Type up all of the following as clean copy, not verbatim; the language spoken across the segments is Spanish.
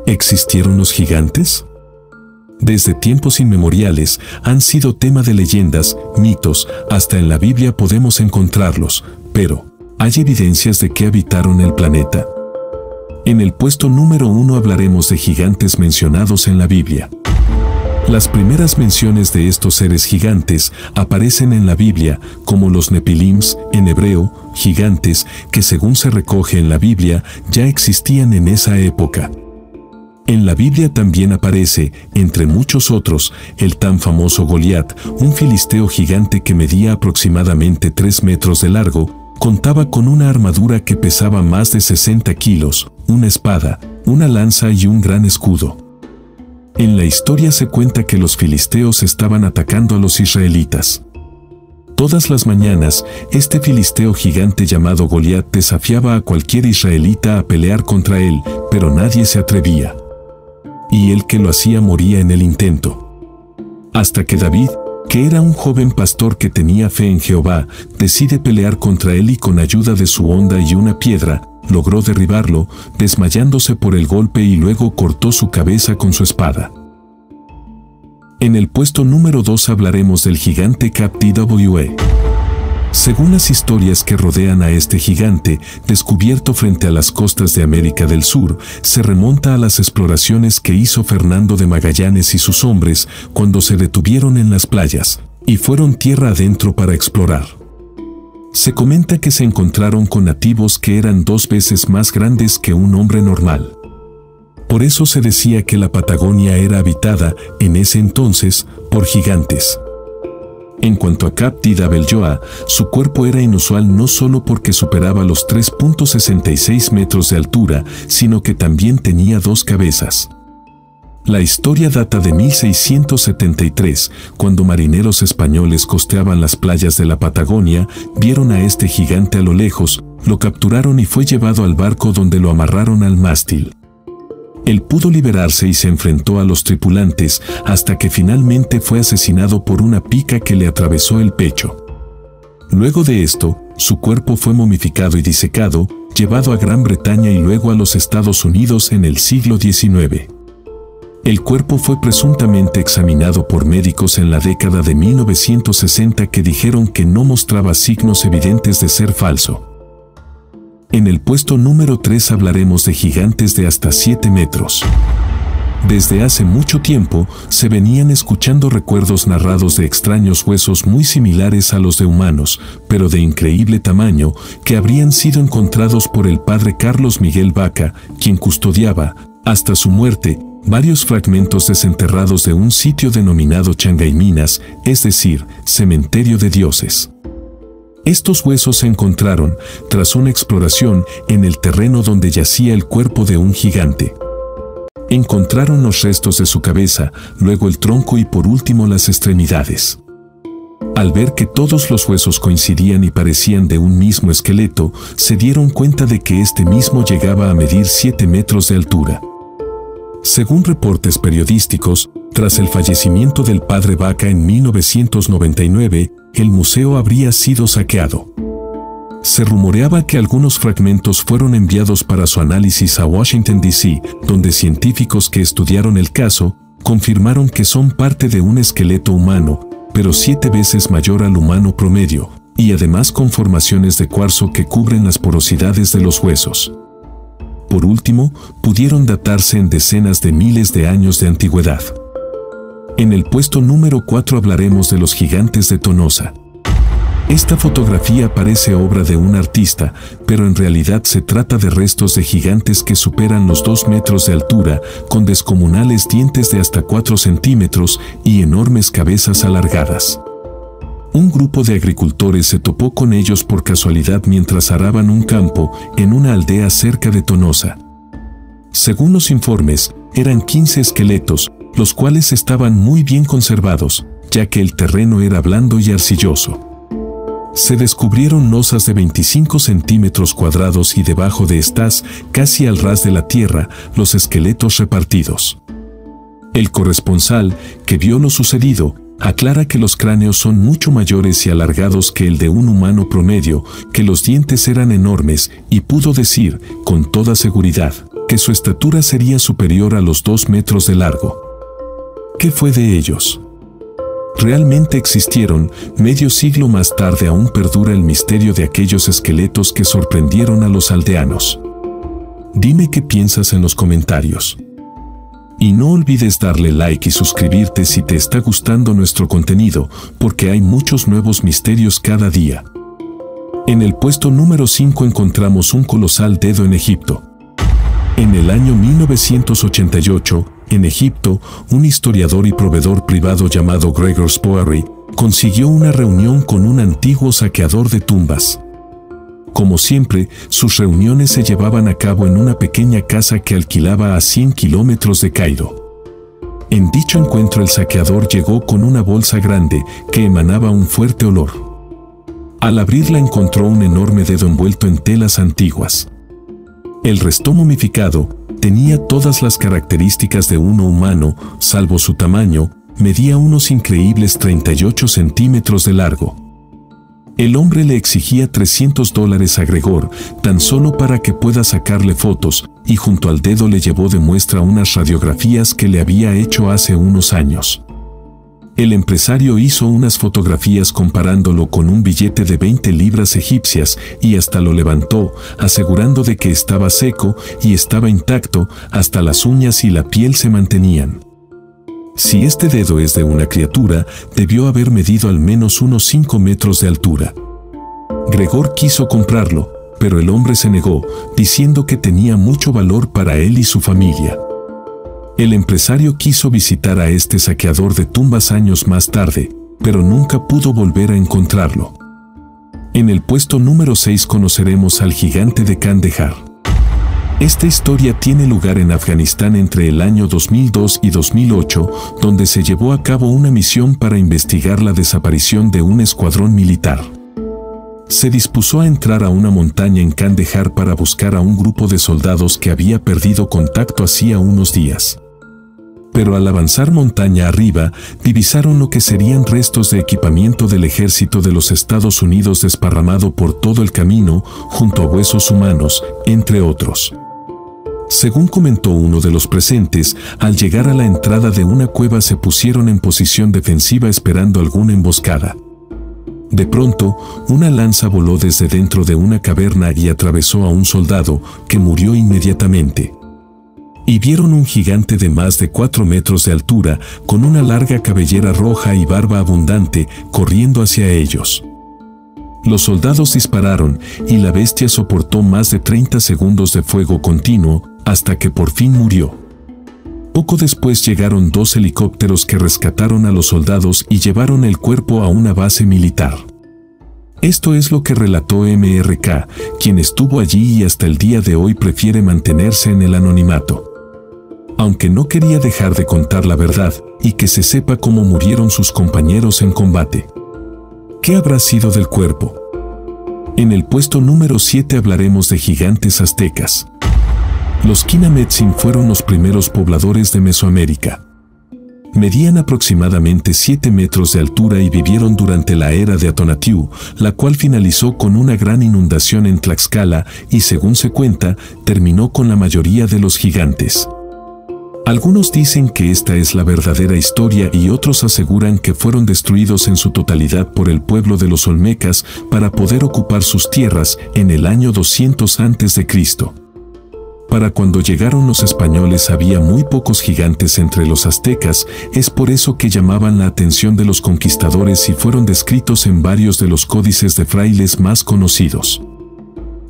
¿Existieron los gigantes? Desde tiempos inmemoriales han sido tema de leyendas, mitos, hasta en la Biblia podemos encontrarlos, pero ¿hay evidencias de que habitaron el planeta? En el puesto número 1 hablaremos de gigantes mencionados en la Biblia. Las primeras menciones de estos seres gigantes aparecen en la Biblia como los Nepilims, en hebreo, gigantes, que según se recoge en la Biblia, ya existían en esa época. En la Biblia también aparece, entre muchos otros, el tan famoso Goliat, un filisteo gigante que medía aproximadamente 3 metros de largo, contaba con una armadura que pesaba más de 60 kilos, una espada, una lanza y un gran escudo. En la historia se cuenta que los filisteos estaban atacando a los israelitas. Todas las mañanas, este filisteo gigante llamado Goliat desafiaba a cualquier israelita a pelear contra él, pero nadie se atrevía. Y el que lo hacía moría en el intento. Hasta que David, que era un joven pastor que tenía fe en Jehová, decide pelear contra él y con ayuda de su honda y una piedra, logró derribarlo, desmayándose por el golpe y luego cortó su cabeza con su espada. En el puesto número 2 hablaremos del gigante Cap-TWE. Según las historias que rodean a este gigante, descubierto frente a las costas de América del Sur, se remonta a las exploraciones que hizo Fernando de Magallanes y sus hombres cuando se detuvieron en las playas, y fueron tierra adentro para explorar. Se comenta que se encontraron con nativos que eran 2 veces más grandes que un hombre normal. Por eso se decía que la Patagonia era habitada, en ese entonces, por gigantes. En cuanto a Cap-TWE, su cuerpo era inusual no solo porque superaba los 3.66 metros de altura, sino que también tenía 2 cabezas. La historia data de 1673, cuando marineros españoles costeaban las playas de la Patagonia, vieron a este gigante a lo lejos, lo capturaron y fue llevado al barco donde lo amarraron al mástil. Él pudo liberarse y se enfrentó a los tripulantes hasta que finalmente fue asesinado por una pica que le atravesó el pecho. Luego de esto, su cuerpo fue momificado y disecado, llevado a Gran Bretaña y luego a los Estados Unidos en el siglo XIX. El cuerpo fue presuntamente examinado por médicos en la década de 1960 que dijeron que no mostraba signos evidentes de ser falso. En el puesto número 3 hablaremos de gigantes de hasta 7 metros. Desde hace mucho tiempo se venían escuchando recuerdos narrados de extraños huesos muy similares a los de humanos, pero de increíble tamaño, que habrían sido encontrados por el padre Carlos Miguel Vaca, quien custodiaba, hasta su muerte, varios fragmentos desenterrados de un sitio denominado Changaiminas, es decir, cementerio de dioses. Estos huesos se encontraron, tras una exploración, en el terreno donde yacía el cuerpo de un gigante. Encontraron los restos de su cabeza, luego el tronco y por último las extremidades. Al ver que todos los huesos coincidían y parecían de un mismo esqueleto, se dieron cuenta de que este mismo llegaba a medir 7 metros de altura. Según reportes periodísticos, tras el fallecimiento del padre Vaca en 1999, el museo habría sido saqueado. Se rumoreaba que algunos fragmentos fueron enviados para su análisis a Washington, D.C., donde científicos que estudiaron el caso confirmaron que son parte de un esqueleto humano, pero 7 veces mayor al humano promedio, y además con formaciones de cuarzo que cubren las porosidades de los huesos. Por último, pudieron datarse en decenas de miles de años de antigüedad. En el puesto número 4 hablaremos de los gigantes de Tonosa. Esta fotografía parece obra de un artista, pero en realidad se trata de restos de gigantes que superan los 2 metros de altura, con descomunales dientes de hasta 4 centímetros y enormes cabezas alargadas. Un grupo de agricultores se topó con ellos por casualidad mientras araban un campo en una aldea cerca de Tonosa. Según los informes, eran 15 esqueletos, los cuales estaban muy bien conservados, ya que el terreno era blando y arcilloso. Se descubrieron losas de 25 centímetros cuadrados y debajo de estas, casi al ras de la tierra, los esqueletos repartidos. El corresponsal, que vio lo sucedido, aclara que los cráneos son mucho mayores y alargados que el de un humano promedio, que los dientes eran enormes y pudo decir, con toda seguridad, que su estatura sería superior a los 2 metros de largo. ¿Qué fue de ellos? ¿Realmente existieron? Medio siglo más tarde aún perdura el misterio de aquellos esqueletos que sorprendieron a los aldeanos. Dime qué piensas en los comentarios. Y no olvides darle like y suscribirte si te está gustando nuestro contenido, porque hay muchos nuevos misterios cada día. En el puesto número 5 encontramos un colosal dedo en Egipto. En el año 1988, en Egipto, un historiador y proveedor privado llamado Gregor Spoerry consiguió una reunión con un antiguo saqueador de tumbas. Como siempre, sus reuniones se llevaban a cabo en una pequeña casa que alquilaba a 100 kilómetros de Cairo. En dicho encuentro el saqueador llegó con una bolsa grande que emanaba un fuerte olor. Al abrirla encontró un enorme dedo envuelto en telas antiguas. El resto momificado tenía todas las características de uno humano, salvo su tamaño, medía unos increíbles 38 centímetros de largo. El hombre le exigía $300 a Gregor, tan solo para que pueda sacarle fotos, y junto al dedo le llevó de muestra unas radiografías que le había hecho hace unos años. El empresario hizo unas fotografías comparándolo con un billete de 20 libras egipcias y hasta lo levantó, asegurando de que estaba seco y estaba intacto, hasta las uñas y la piel se mantenían. Si este dedo es de una criatura, debió haber medido al menos unos 5 metros de altura. Gregor quiso comprarlo, pero el hombre se negó, diciendo que tenía mucho valor para él y su familia. El empresario quiso visitar a este saqueador de tumbas años más tarde, pero nunca pudo volver a encontrarlo. En el puesto número 6 conoceremos al gigante de Kandahar. Esta historia tiene lugar en Afganistán entre el año 2002 y 2008, donde se llevó a cabo una misión para investigar la desaparición de un escuadrón militar. Se dispuso a entrar a una montaña en Kandahar para buscar a un grupo de soldados que había perdido contacto hacía unos días. Pero al avanzar montaña arriba, divisaron lo que serían restos de equipamiento del ejército de los Estados Unidos desparramado por todo el camino, junto a huesos humanos, entre otros. Según comentó uno de los presentes, al llegar a la entrada de una cueva se pusieron en posición defensiva esperando alguna emboscada. De pronto, una lanza voló desde dentro de una caverna y atravesó a un soldado, que murió inmediatamente. Y vieron un gigante de más de 4 metros de altura, con una larga cabellera roja y barba abundante, corriendo hacia ellos. Los soldados dispararon, y la bestia soportó más de 30 segundos de fuego continuo, hasta que por fin murió. Poco después llegaron 2 helicópteros que rescataron a los soldados y llevaron el cuerpo a una base militar. Esto es lo que relató MRK, quien estuvo allí y hasta el día de hoy prefiere mantenerse en el anonimato. Aunque no quería dejar de contar la verdad y que se sepa cómo murieron sus compañeros en combate. ¿Qué habrá sido del cuerpo? En el puesto número 7 hablaremos de gigantes aztecas. Los Kinametsin fueron los primeros pobladores de Mesoamérica. Medían aproximadamente 7 metros de altura y vivieron durante la era de Atonatiu, la cual finalizó con una gran inundación en Tlaxcala y, según se cuenta, terminó con la mayoría de los gigantes. Algunos dicen que esta es la verdadera historia y otros aseguran que fueron destruidos en su totalidad por el pueblo de los olmecas para poder ocupar sus tierras en el año 200 a.C. Para cuando llegaron los españoles había muy pocos gigantes entre los aztecas, es por eso que llamaban la atención de los conquistadores y fueron descritos en varios de los códices de frailes más conocidos.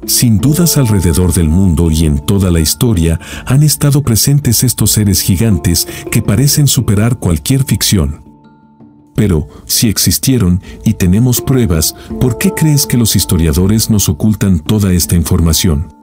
Sin dudas alrededor del mundo y en toda la historia han estado presentes estos seres gigantes que parecen superar cualquier ficción. Pero, si existieron y tenemos pruebas, ¿por qué crees que los historiadores nos ocultan toda esta información?